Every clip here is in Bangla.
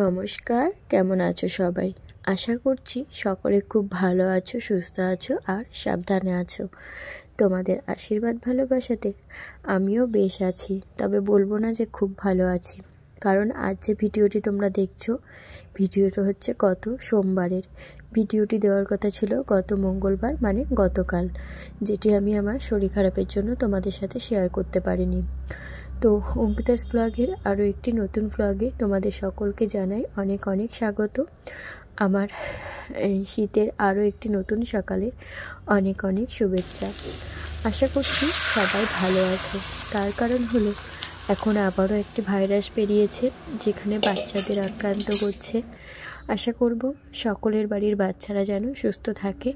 নমস্কার, কেমন আছো সবাই? আশা করছি সকলে খুব ভালো আছো, সুস্থ আছো আর সাবধানে আছো। তোমাদের আশীর্বাদ ভালোবাসাতে আমিও বেশ আছি, তবে বলবো না যে খুব ভালো আছি, কারণ আজ যে ভিডিওটি তোমরা দেখছো, ভিডিওটা হচ্ছে গত সোমবারের। ভিডিওটি দেওয়ার কথা ছিল গত মঙ্গলবার, মানে গতকাল, যেটি আমি আমার শরীর খারাপের জন্য তোমাদের সাথে শেয়ার করতে পারিনি। তো অঙ্কিতাস ব্লগের আরও একটি নতুন ব্লগে তোমাদের সকলকে জানাই অনেক অনেক স্বাগত। আমার এই শীতের আরও একটি নতুন সকালে অনেক অনেক শুভেচ্ছা। আশা করছি সবাই ভালো আছে। তার কারণ হলো এখন আবারও একটি ভাইরাস বেরিয়েছে, যেখানে বাচ্চাদের আক্রান্ত করছে। আশা করব সকলের বাড়ির বাচ্চারা যেন সুস্থ থাকে।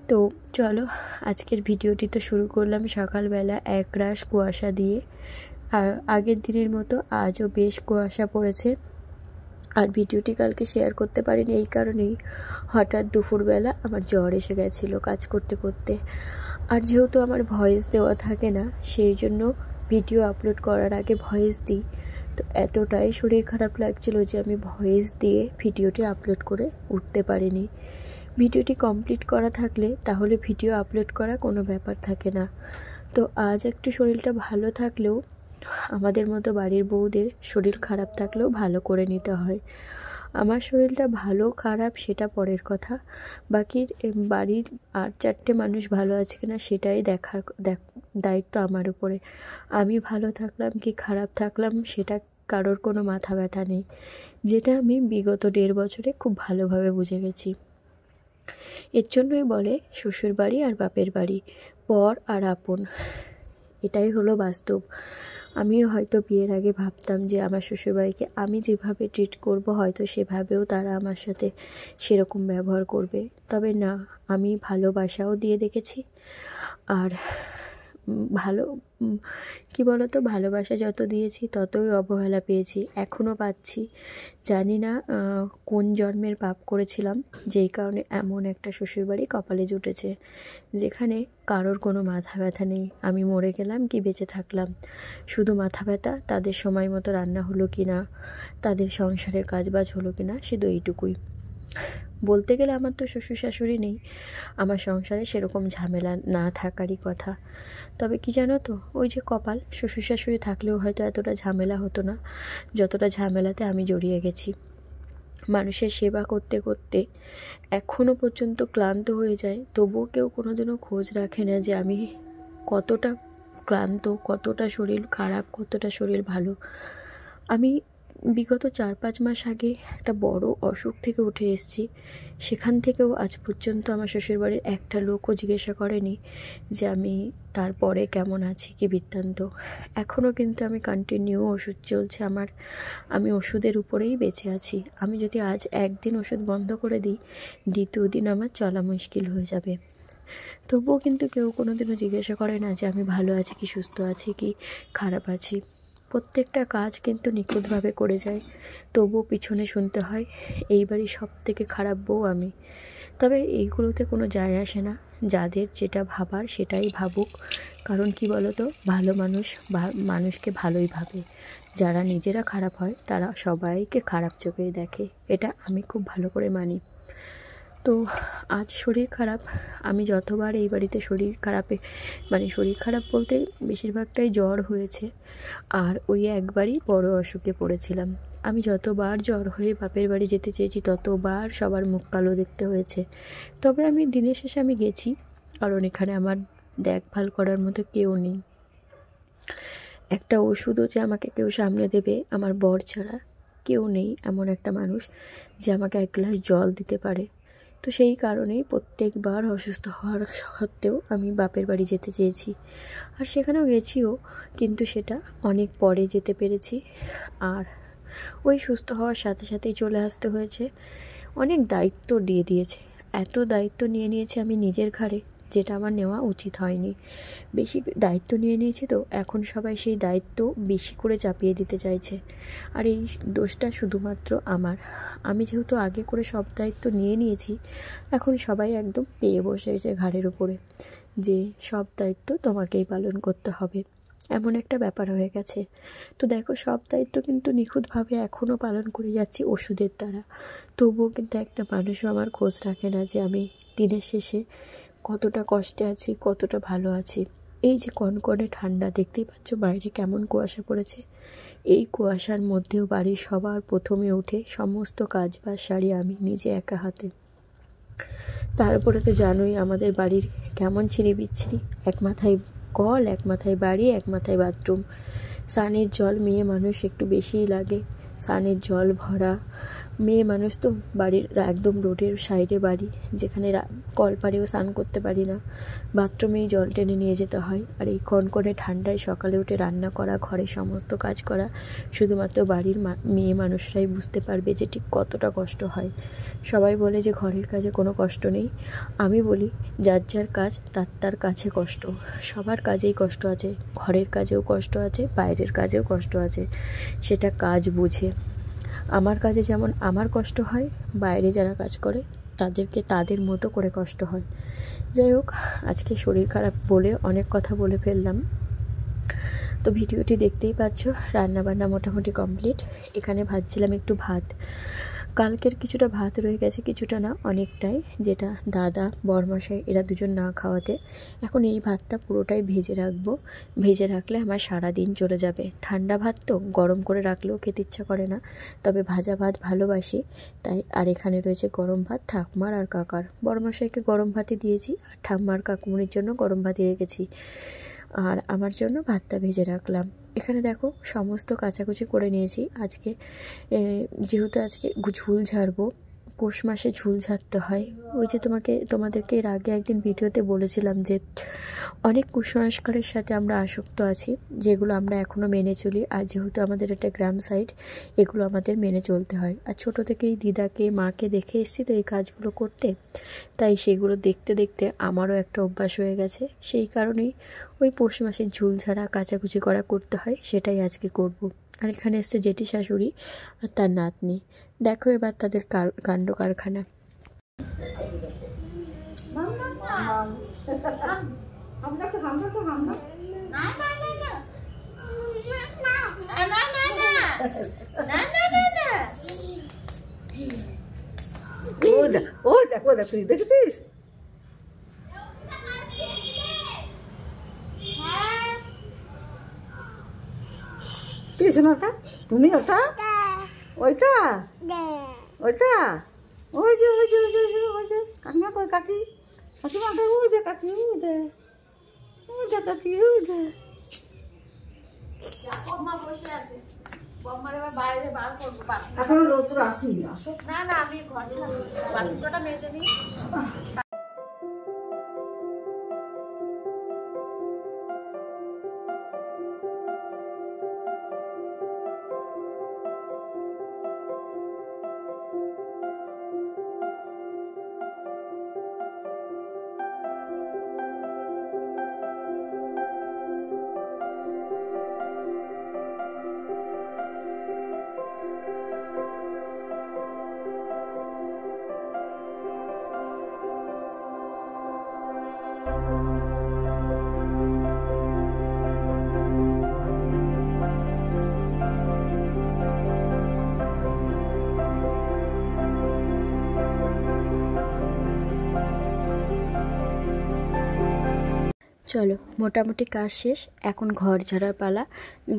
তো চলো, আজকের ভিডিওটি তো শুরু করলাম সকালবেলা একরাশ কুয়াশা দিয়ে। আর আগের দিনের মতো আজও বেশ কুয়াশা পড়েছে। আর ভিডিওটি কালকে শেয়ার করতে পারিনি এই কারণেই, হঠাৎ দুপুরবেলা আমার জ্বর এসে গেছিলো কাজ করতে করতে। আর যেহেতু আমার ভয়েস দেওয়া থাকে না, সেই জন্য ভিডিও আপলোড করার আগে ভয়েস দিই। তো এতটাই শরীর খারাপ লাগছিল যে আমি ভয়েস দিয়ে ভিডিওটি আপলোড করে উঠতে পারিনি। ভিডিওটি কমপ্লিট করা থাকলে তাহলে ভিডিও আপলোড করা কোনো ব্যাপার থাকে না। তো আজ একটু শরীরটা ভালো থাকলেও আমাদের মতো বাড়ির বউদের শরীর খারাপ থাকলেও ভালো করে নিতে হয়। আমার শরীরটা ভালো খারাপ সেটা পরের কথা, বাকির বাড়ির আর চারটে মানুষ ভালো আছে কিনা সেটাই দেখার দায়িত্ব আমার উপরে। আমি ভালো থাকলাম কি খারাপ থাকলাম সেটা কারোর কোনো মাথা ব্যথা নেই, যেটা আমি বিগত 1.5 বছরে খুব ভালোভাবে বুঝে গেছি। এর জন্যই বলে শ্বশুর বাড়ি আর বাপের বাড়ি পর আর আপন, এটাই হলো বাস্তব। আমিও হয়তো বিয়ের আগে ভাবতাম যে আমার শ্বশুরবাড়িকে আমি যেভাবে ট্রিট করব হয়তো সেভাবেও তারা আমার সাথে সেরকম ব্যবহার করবে, তবে না, আমি ভালোবাসাও দিয়ে দেখেছি। আর কি বলতো, ভালোবাসা যত দিয়েছি ততই অবহেলা পেয়েছি, এখনও পাচ্ছি। জানি না কোন জন্মের পাপ করেছিলাম, যেই কারণে এমন একটা শ্বশুরবাড়ি কপালে জুটেছে, যেখানে কারোর কোনো মাথা ব্যথা নেই। আমি মরে গেলাম কি বেঁচে থাকলাম, শুধু মাথা ব্যথা তাদের সময় মতো রান্না হলো কি না, তাদের সংসারের কাজবাজ হলো কি না, শুধু এইটুকুই। বলতে গেলে আমার তো শ্বশুর শাশুড়ি নেই, আমার সংসারে সেরকম ঝামেলা না থাকারই কথা। তবে কি জানো তো, ওই যে কপাল, শ্বশুর শাশুড়ি থাকলেও হয়তো এতটা ঝামেলা হতো না যতটা ঝামেলাতে আমি জড়িয়ে গেছি। মানুষের সেবা করতে করতে এখনও পর্যন্ত ক্লান্ত হয়ে যায়, তবুও কেউ কোনোদিনও খোঁজ রাখে না যে আমি কতটা ক্লান্ত, কতটা শরীর খারাপ, কতটা শরীর ভালো। আমি বিগত 4-5 মাস আগে একটা বড় অসুখ থেকে উঠে এসেছি, সেখান থেকেও আজ পর্যন্ত আমার শ্বশুরবাড়ির একটা লোকও জিজ্ঞাসা করেনি যে আমি তারপরে কেমন আছি কি বৃত্তান্ত। এখনও কিন্তু আমি কন্টিনিউ ওষুধ চলছে আমার, আমি ওষুধের উপরেই বেঁচে আছি। আমি যদি আজ একদিন ওষুধ বন্ধ করে দিই, দ্বিতীয় দিন আমার চলা মুশকিল হয়ে যাবে। তবুও কিন্তু কেউ কোনোদিনও জিজ্ঞাসা করে না যে আমি ভালো আছি কি, সুস্থ আছি কি, খারাপ আছি। প্রত্যেকটা কাজ কিন্তু নিখুঁতভাবে করে যায়, তবুও পিছনে শুনতে হয় এই বাড়ির সবথেকে খারাপ বউ আমি। তবে এইগুলোতে কোনো যায় আসে না, যাদের যেটা ভাবার সেটাই ভাবুক। কারণ কি বলতো, ভালো মানুষ মানুষকে ভালোই ভাবে, যারা নিজেরা খারাপ হয় তারা সবাইকে খারাপ চোখেই দেখে, এটা আমি খুব ভালো করে মানি। তো আজ শরীর খারাপ, আমি যতবার এই বাড়িতে শরীর খারাপ বলতে বেশিরভাগটাই জ্বর হয়েছে, আর ওই একবারই বড় অসুখে পড়েছিলাম। আমি যতবার জ্বর হয়ে বাপের বাড়ি যেতে চেয়েছি ততবার সবার মুখ কালো দেখতে হয়েছে। তবে আমি দিনের শেষে আমি গেছি, কারণ এখানে আমার দেখভাল করার মতো কেউ নেই। একটা ওষুধও যে আমাকে কেউ সামনে দেবে আমার বর ছাড়া কেউ নেই, এমন একটা মানুষ যে আমাকে 1 গ্লাস জল দিতে পারে। তো সেই কারণেই প্রত্যেকবার অসুস্থ হওয়ার সত্ত্বেও আমি বাপের বাড়ি যেতে চেয়েছি, আর সেখানেও গেছিও, কিন্তু সেটা অনেক পরে যেতে পেরেছি। আর ওই সুস্থ হওয়ার সাথে সাথেই চলে আসতে হয়েছে। অনেক দায়িত্ব দিয়ে দিয়েছে, এত দায়িত্ব নিয়ে নিয়েছি আমি নিজের ঘাড়ে, যেটা আমার নেওয়া উচিত হয়নি। বেশি দায়িত্ব নিয়ে নিয়েছি, তো এখন সবাই সেই দায়িত্ব বেশি করে চাপিয়ে দিতে চাইছে। আর এই দোষটা শুধুমাত্র আমার। আমি যেহেতু আগে করে সব দায়িত্ব নিয়ে নিয়েছি, এখন সবাই একদম পেয়ে বসেছে ঘাড়ের উপরে যে সব দায়িত্ব তোমাকেই পালন করতে হবে। এমন একটা ব্যাপার হয়ে গেছে। তো দেখো, সব দায়িত্ব কিন্তু নিখুঁতভাবে এখনও পালন করে যাচ্ছি ওষুধের দ্বারা। তবুও কিন্তু একটা মানুষও আমার খোঁজ রাখে না যে আমি দিনের শেষে কতটা কষ্টে আছি, কতটা ভালো আছি। এই যে কনকনে ঠান্ডা, দেখতেই পাচ্ছ বাইরে কেমন কুয়াশা পড়েছে। এই কুয়াশার মধ্যেও বাড়ির সবার প্রথমে উঠে সমস্ত কাজ বাজ সারি আমি নিজে একা হাতে। তারপরে তো জানোই আমাদের বাড়ির কেমন ছিঁড়িবিচ্ছিরি, এক মাথায় কল, এক মাথায় বাড়ি, এক মাথায় বাথরুম। স্নানের জল মেয়ে মানুষ একটু বেশিই লাগে, স্নানের জল ভরা। মেয়ে মানুষ তো বাড়ির একদম রোডের সাইডে বাড়ি, যেখানে কল পাড়েও স্নান করতে পারি না, বাথরুমেই জল টেনে নিয়ে যেতে হয়। আর এই কনকনে ঠান্ডায় সকালে উঠে রান্না করা, ঘরে সমস্ত কাজ করা, শুধুমাত্র বাড়ির মেয়ে মানুষরাই বুঝতে পারবে যে ঠিক কতটা কষ্ট হয়। সবাই বলে যে ঘরের কাজে কোনো কষ্ট নেই, আমি বলি যার যার কাজ তার তার কাছে কষ্ট। সবার কাজেই কষ্ট আছে, ঘরের কাজেও কষ্ট আছে, বাইরের কাজেও কষ্ট আছে, সেটা কাজ বুঝে। আমার কাজে যেমন আমার কষ্ট হয়, বাইরে যারা কাজ করে তাদেরকে তাদের মতো করে কষ্ট হয়। যাই হোক, আজকে শরীর খারাপ বলে অনেক কথা বলে ফেললাম। তো ভিডিওটি দেখতেই পাচ্ছ, রান্নাবান্না মোটামুটি কমপ্লিট। এখানে ভাজছিলাম একটু ভাত। কালকের কিছুটা ভাত রয়ে গেছে, কিছুটা না অনেকটাই, যেটা দাদা বরমশাই এরা দুজন না খাওয়াতে এখন এই ভাতটা পুরোটাই ভেজে রাখবো। ভেজে রাখলে আমার সারা দিন চলে যাবে। ঠান্ডা ভাত তো গরম করে রাখলেও খেতে ইচ্ছা করে না, তবে ভাজা ভাত ভালোবাসি তাই। আর এখানে রয়েছে গরম ভাত ঠাকুমার আর কাকার। বরমশাইকে গরম ভাতই দিয়েছি, আর ঠাম্মার কাকুমনির জন্য গরম ভাতই রেখেছি, আর আমার জন্য ভাতটা ভেজে রাখলাম। এখানে দেখো সমস্ত কাচাকুচি করে নিয়েছি। আজকে যেহেতু আজকে ঝুল ঝাড়বো, পৌষ মাসে ঝুল ঝাড়তে হয়। ওই যে তোমাদেরকে এর আগে একদিন ভিডিওতে বলেছিলাম যে অনেক কুসংস্কারের সাথে আমরা আসক্ত আছি, যেগুলো আমরা এখনও মেনে চলি। আর যেহেতু আমাদের একটা গ্রাম সাইড, এগুলো আমাদের মেনে চলতে হয়। আর ছোটো থেকেই দিদাকে মাকে দেখে এসেছি তো এই কাজগুলো করতে, তাই সেগুলো দেখতে দেখতে আমারও একটা অভ্যাস হয়ে গেছে। সেই কারণেই ওই পৌষ মাসের ঝুল ঝাড়া কাচাকুচি করা করতে হয়, সেটাই আজকে করব। আর এখানে এসছে জেঠি শাশুড়ি আর তার নাতনি। দেখো এবার তাদের কাণ্ড কারখানা। ও দেখো তুই দেখেছিস? কি শোনাটা? তুমি ওটা ওইটা ওইটা ওই যে ওই যে ওই যে ওই যে কাকিমা কই? কাকি কাকিমা কই? ওই যে কাকি, ওই যে ওই যে কাকি, ওই যে এখনো রোদ আসেনি। না না, আমি ঘর ছাড়বো, বাথরুমটা মেজে নিই। চলো, মোটামুটি কাজ শেষ, এখন ঘর ঝাড়ার পালা।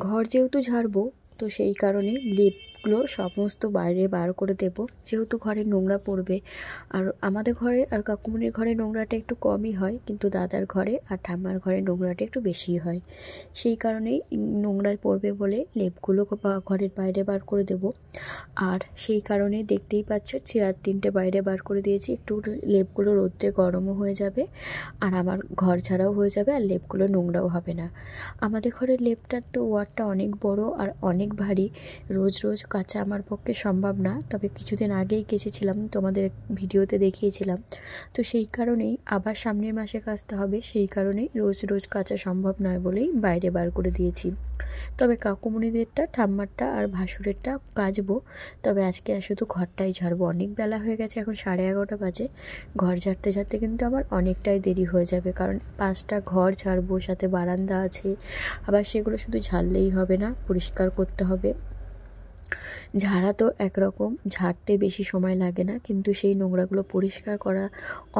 ঘর যেহেতু ঝাড়বো, তো সেই কারণে লেপগুলো সমস্ত বাইরে বার করে দেব, যেহেতু ঘরে নোংরা পড়বে। আর আমাদের ঘরে আর কাকুমনির ঘরে নোংরাটা একটু কমই হয়, কিন্তু দাদার ঘরে আর ঠাম্মার ঘরে নোংরাটা একটু বেশি হয়। সেই কারণেই নোংরা পড়বে বলে লেপগুলো ঘরের বাইরে বার করে দেব। আর সেই কারণে দেখতেই পাচ্ছ চেয়ার 3টে বাইরে বার করে দিয়েছি, একটু লেপগুলো রোদ্রে গরমও হয়ে যাবে, আর আমার ঘর ছাড়াও হয়ে যাবে, আর লেপগুলো নোংরাও হবে না। আমাদের ঘরের লেপটার তো ওয়ারটা অনেক বড় আর অনেক ভারী, রোজ রোজ কাচা আমার পক্ষে সম্ভব না, তবে কিছুদিন আগেই কেচেছিলাম, তোমাদের ভিডিওতে দেখিয়েছিলাম। তো সেই কারণেই আবার সামনের মাসে কাচতে হবে, সেই কারণেই রোজ রোজ কাচা সম্ভব নয় বলেই বাইরে বার করে দিয়েছি। তবে কাকুমণিদেরটা, ঠাম্মারটা আর ভাসুরেরটা কাচবো। তবে আজকে শুধু ঘরটাই ঝাড়বো। অনেক বেলা হয়ে গেছে, এখন 11:30 বাজে। ঘর ঝাড়তে ঝাড়তে কিন্তু আমার অনেকটাই দেরি হয়ে যাবে, কারণ 5টা ঘর ঝাড়বো, সাথে বারান্দা আছে। আবার সেগুলো শুধু ঝাড়লেই হবে না, পরিষ্কার করতে হবে। ঝাড়া তো একরকম, ঝাড়তে বেশি সময় লাগে না, কিন্তু সেই নোংরাগুলো পরিষ্কার করা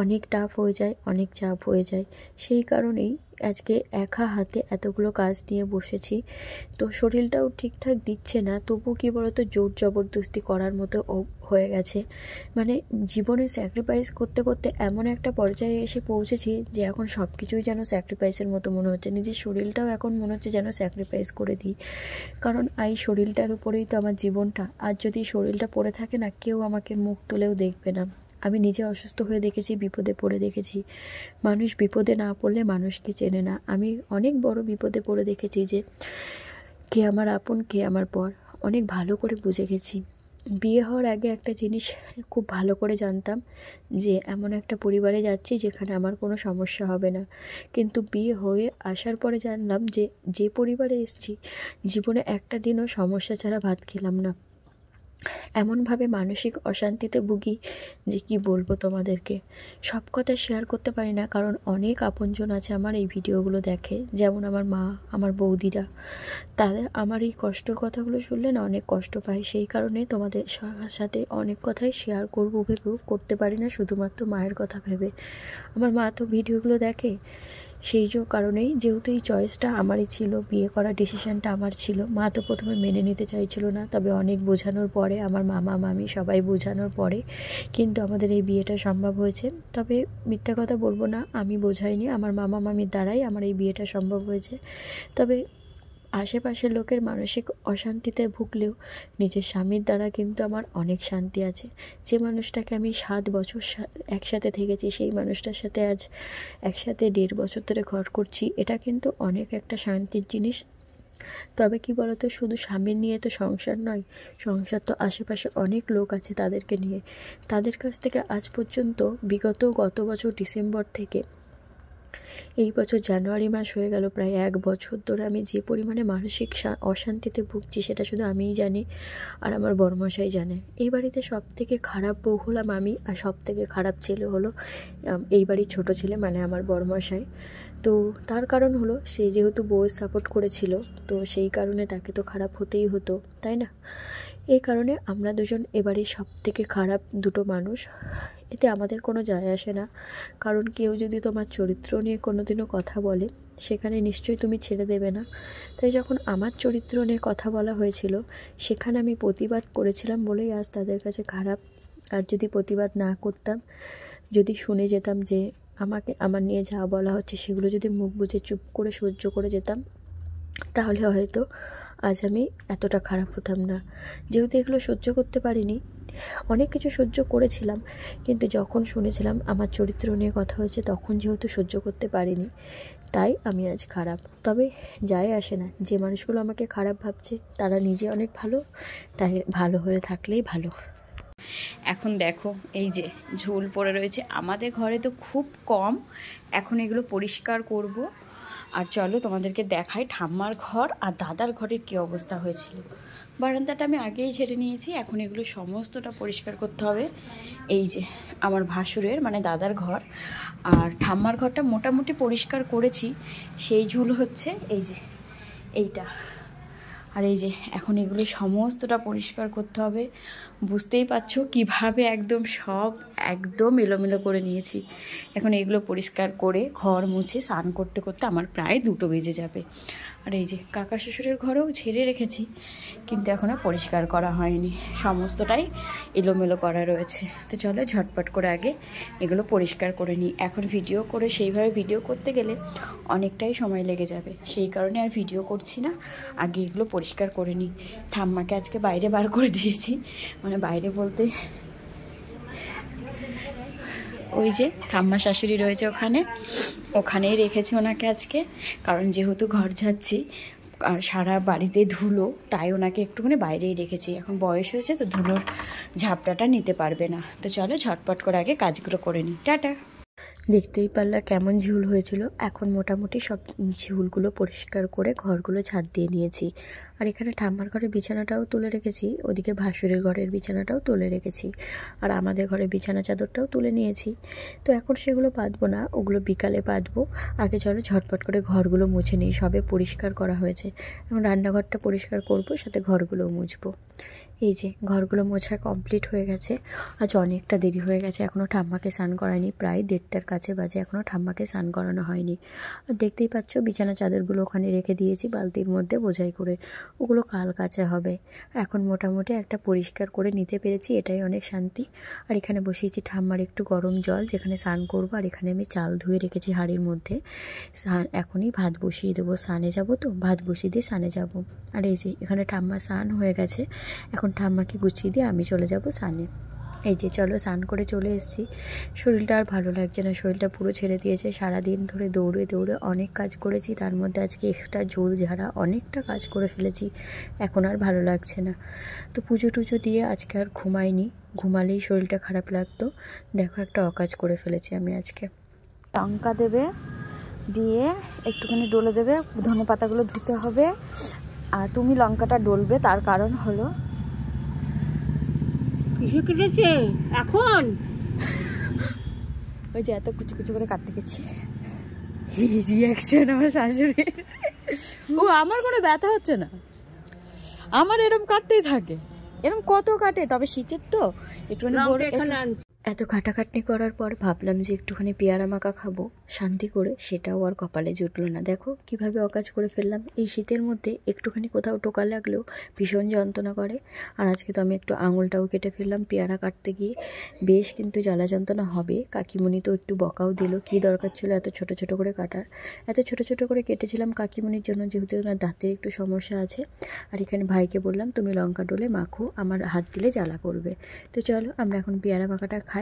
অনেক টাফ হয়ে যায়, অনেক চাপ হয়ে যায়। সেই কারণেই আজকে একা হাতে এতগুলো কাজ নিয়ে বসেছি। তো শরীরটাও ঠিকঠাক দিচ্ছে না, তবু কী বলতো, জোর জবরদস্তি করার মতো হয়ে গেছে। মানে জীবনে স্যাক্রিফাইস করতে করতে এমন একটা পর্যায়ে এসে পৌঁছেছি যে এখন সব কিছুই যেন স্যাক্রিফাইসের মতো মনে হচ্ছে। নিজের শরীরটাও এখন মনে হচ্ছে যেন স্যাক্রিফাইস করে দিই, কারণ এই শরীরটার উপরেই তো আমার জীবনটা। আর যদি শরীরটা পড়ে থাকে না, কেউ আমাকে মুখ তুলেও দেখবে না। আমি নিজে অসুস্থ হয়ে দেখেছি, বিপদে পড়ে দেখেছি। মানুষ বিপদে না পড়লে মানুষকে চেনে না। আমি অনেক বড় বিপদে পড়ে দেখেছি যে কে আমার আপন, কে আমার পর, অনেক ভালো করে বুঝে গেছি। বিয়ে হওয়ার আগে একটা জিনিস খুব ভালো করে জানতাম, যে এমন একটা পরিবারে যাচ্ছি যেখানে আমার কোনো সমস্যা হবে না। কিন্তু বিয়ে হয়ে আসার পরে জানলাম যে যে পরিবারে এসেছি, জীবনে একটা দিনও সমস্যা ছাড়া ভাত খেলাম না। এমনভাবে মানসিক অশান্তিতে ভুগি যে কি বলবো তোমাদেরকে। সব কথা শেয়ার করতে পারি না, কারণ অনেক আপনজন আছে আমার এই ভিডিওগুলো দেখে, যেমন আমার মা, আমার বৌদিরা। তাদের আমার এই কষ্টের কথাগুলো শুনলে না অনেক কষ্ট পায়। সেই কারণে তোমাদের সাথে অনেক কথাই শেয়ার করবো ভেবেও করতে পারি না, শুধুমাত্র মায়ের কথা ভেবে। আমার মা তো ভিডিওগুলো দেখে, সেই কারণেই, যেহেতু এই চয়েসটা আমারই ছিল, বিয়ে করার ডিসিশানটা আমার ছিল। মা তো প্রথমে মেনে নিতে চাইছিল না, তবে অনেক বোঝানোর পরে, আমার মামা মামি সবাই বোঝানোর পরে কিন্তু আমাদের এই বিয়েটা সম্ভব হয়েছে। তবে মিথ্যা কথা বলবো না, আমি বোঝাইনি, আমার মামা মামির দ্বারাই আমার এই বিয়েটা সম্ভব হয়েছে। তবে আশেপাশের লোকের মানসিক অশান্তিতে ভুগলেও নিজের স্বামীর দ্বারা কিন্তু আমার অনেক শান্তি আছে। যে মানুষটাকে আমি 7 বছর একসাথে থেকেছি, সেই মানুষটার সাথে আজ একসাথে 1.5 বছর ধরে ঘর করছি, এটা কিন্তু অনেক একটা শান্তির জিনিস। তবে কি বলতো, শুধু স্বামীর নিয়ে তো সংসার নয়, সংসার তো আশেপাশে অনেক লোক আছে তাদেরকে নিয়ে। তাদের কাছ থেকে আজ পর্যন্ত গত বছর ডিসেম্বর থেকে এই বছর জানুয়ারি মাস হয়ে গেল, প্রায় 1 বছর ধরে আমি যে পরিমাণে মানসিক অশান্তিতে ভুগছি সেটা শুধু আমিই জানি, আর আমার বড়মশাই জানে। এই বাড়িতে সব থেকে খারাপ বউ হলাম আমি, আর সব থেকে খারাপ ছেলে হলো এই বাড়ির ছোটো ছেলে, মানে আমার বড়মশাই। তো তার কারণ হলো, সে যেহেতু বউয়ের সাপোর্ট করেছিল, তো সেই কারণে তাকে তো খারাপ হতেই হতো, তাই না? এই কারণে আমরা দুজন এবারের সব থেকে খারাপ দুটো মানুষ। এতে আমাদের কোনো যায় আসে না, কারণ কেউ যদি তোমার চরিত্র নিয়ে কোনোদিনও কথা বলে, সেখানে নিশ্চয়ই তুমি ছেড়ে দেবে না। তাই যখন আমার চরিত্র নিয়ে কথা বলা হয়েছিল, সেখানে আমি প্রতিবাদ করেছিলাম বলেই আজ তাদের কাছে খারাপ। আর যদি প্রতিবাদ না করতাম, যদি শুনে যেতাম যে আমার নিয়ে যা বলা হচ্ছে, সেগুলো যদি মুখ বুজে চুপ করে সহ্য করে যেতাম, তাহলে হয়তো আজ আমি এতটা খারাপ হতাম না। যেহেতু এগুলো সহ্য করতে পারিনি, অনেক কিছু সহ্য করেছিলাম, কিন্তু যখন শুনেছিলাম আমার চরিত্র নিয়ে কথা হয়েছে, তখন যেহেতু সহ্য করতে পারিনি, তাই আমি আজ খারাপ। তবে যায় আসে না, যে মানুষগুলো আমাকে খারাপ ভাবছে তারা নিজে অনেক ভালো, তাই ভালো হয়ে থাকলেই ভালো। এখন দেখো, এই যে ঝোল পড়ে রয়েছে, আমাদের ঘরে তো খুব কম। এখন এগুলো পরিষ্কার করব। আর চলো তোমাদেরকে দেখাই ঠাম্মার ঘর আর দাদার ঘরের কী অবস্থা হয়েছিল। বারান্দাটা আমি আগেই ঝেড়ে নিয়েছি, এখন এগুলো সমস্তটা পরিষ্কার করতে হবে। এই যে আমার ভাসুরের, মানে দাদার ঘর, আর ঠাম্মার ঘরটা মোটামুটি পরিষ্কার করেছি। সেই ঝুল হচ্ছে এই যে এইটা, আর এই যে এখন এগুলো সমস্তটা পরিষ্কার করতে হবে। বুঝতেই পারছো কিভাবে একদম এলোমেলো করে নিয়েছি। এখন এগুলো পরিষ্কার করে ঘর মুছে স্নান করতে করতে আমার প্রায় 2টো বেজে যাবে। আর এই যে কাকা শ্বশুরের ঘরেও ঝেড়ে রেখেছি, কিন্তু এখনও পরিষ্কার করা হয়নি, সমস্তটাই এলোমেলো করা রয়েছে। তো চলো ঝটপট করে আগে এগুলো পরিষ্কার করে নিই। এখন ভিডিও করে সেইভাবে ভিডিও করতে গেলে অনেকটাই সময় লেগে যাবে, সেই কারণে আর ভিডিও করছি না, আগে এগুলো পরিষ্কার করে নিই। ঠাম্মাকে আজকে বাইরে বার করে দিয়েছি, মানে বাইরে বলতে ওই যে ঠাম্মা শাশুড়ি রয়েছে ওখানেই রেখেছি ওনাকে আজকে, কারণ যেহেতু ঘর ঝাড়ছি, আর সারা বাড়িতে ধুলো, তাই ওনাকে একটুখানি বাইরেই রেখেছি। এখন বয়স হয়েছে তো ধুলোর ঝাপটাটা নিতে পারবে না। তো চলো ঝটপট করে আগে কাজগুলো করে নিই। টাটা। দেখতেই পারলা কেমন ঝুল হয়েছিল। এখন মোটামুটি সব ঝুলগুলো পরিষ্কার করে ঘরগুলো ঝাঁট দিয়ে নিয়েছি। আর এখানে ঠাম্মার ঘরের বিছানাটাও তুলে রেখেছি, ওদিকে ভাসুরের ঘরের বিছানাটাও তুলে রেখেছি, আর আমাদের ঘরের বিছানা চাদরটাও তুলে নিয়েছি। তো এখন সেগুলো পাতবো না, ওগুলো বিকালে পাতবো। আগে চলো ঝটপট করে ঘরগুলো মুছে নিই, সবে পরিষ্কার করা হয়েছে। এখন রান্নাঘরটা পরিষ্কার করব, সাথে ঘরগুলোও মুছবো। এই যে ঘরগুলো মোছা কমপ্লিট হয়ে গেছে। আজ অনেকটা দেরি হয়ে গেছে, এখনও ঠাম্মাকে স্নান করায়নি। প্রায় 1:30টার কাছে বাজে, এখনও ঠাম্মাকে স্নান করানো হয়নি। আর দেখতেই পাচ্ছ বিছানা চাদরগুলো ওখানে রেখে দিয়েছি বালতির মধ্যে বোঝাই করে, ওগুলো কাল কাচা হবে। এখন মোটামুটি একটা পরিষ্কার করে নিতে পেরেছি, এটাই অনেক শান্তি। আর এখানে বসিয়েছি ঠাম্মার একটু গরম জল, যেখানে স্নান করবো। আর এখানে আমি চাল ধুয়ে রেখেছি হাঁড়ির মধ্যে। এখনই ভাত বসিয়ে দেবো, স্নানে যাবো তো, ভাত বসিয়ে দিয়ে স্নানে যাবো। আর এই যে এখানে ঠাম্মা স্নান হয়ে গেছে, এখন ঠাম্মাকে গুছিয়ে দিয়ে আমি চলে যাব স্নানে। এই যে চলো স্নান করে চলে এসেছি। শরীরটা আর ভালো লাগছে না, শরীরটা পুরো ছেড়ে দিয়েছে। সারাদিন ধরে দৌড়ে দৌড়ে অনেক কাজ করেছি, তার মধ্যে আজকে এক্সট্রা ঝোল ঝাড়া অনেকটা কাজ করে ফেলেছি। এখন আর ভালো লাগছে না। তো পুজো টুজো দিয়ে আজকে আর ঘুমাইনি, ঘুমালেই শরীরটা খারাপ লাগতো। দেখো একটা অকাজ করে ফেলেছি আমি আজকে। লঙ্কা দেবে, দিয়ে একটুখানি ডলে দেবে, ধনে পাতাগুলো ধুতে হবে। আর তুমি লঙ্কাটা ডলবে, তার কারণ হলো কিসে কেটেছে এখন? ওই যে এত কুচু কুচু করে কাটতে গেছি। রিয়াকশন আমার শাশুড়ির। ও আমার কোনো ব্যথা হচ্ছে না, আমার এরম কাটতেই থাকে, এরম কত কাটে। তবে শীতের তো একটুখানি এত খাটাখাটনি করার পর ভাবলাম যে একটুখানি পেয়ারা মাখা খাবো শান্তি করে, সেটাও আর কপালে জুটলো না। দেখো কিভাবে অকাজ করে ফেললাম। এই শীতের মধ্যে একটুখানি কোথাও টোকা লাগলেও ভীষণ যন্ত্রণা করে। আর আজকে তো আমি একটু আঙুলটাও কেটে ফেললাম পেয়ারা কাটতে গিয়ে, বেশ কিন্তু জ্বালা যন্ত্রণা হবে। কাকিমণি তো একটু বকাও দিল, কী দরকার ছিল এত ছোট ছোট করে কাটার। এত ছোট ছোট করে কেটেছিলাম কাকিমণির জন্য, যেহেতু ওনার দাঁতের একটু সমস্যা আছে। আর এখানে ভাইকে বললাম তুমি লঙ্কা ডলে মাখো, আমার হাত দিলে জ্বালা করবে। তো চলো আমরা এখন পেয়ারা মাখাটা খাই।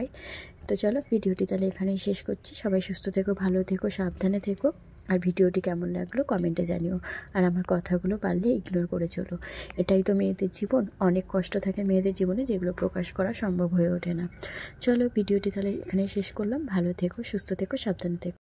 তো চলো ভিডিওটি তাহলে এখানেই শেষ করছি। সবাই সুস্থ থেকো, ভালো থেকো, সাবধানে থেকো। আর ভিডিওটি কেমন লাগলো কমেন্টে জানিও। আর আমার কথাগুলো পারলে ইগনোর করে চলো। এটাই তো মেয়েদের জীবন, অনেক কষ্ট থাকে মেয়েদের জীবনে, যেগুলো প্রকাশ করা সম্ভব হয়ে ওঠে না। চলো ভিডিওটি তাহলে এখানেই শেষ করলাম। ভালো থেকো, সুস্থ থেকো, সাবধানে থেকো।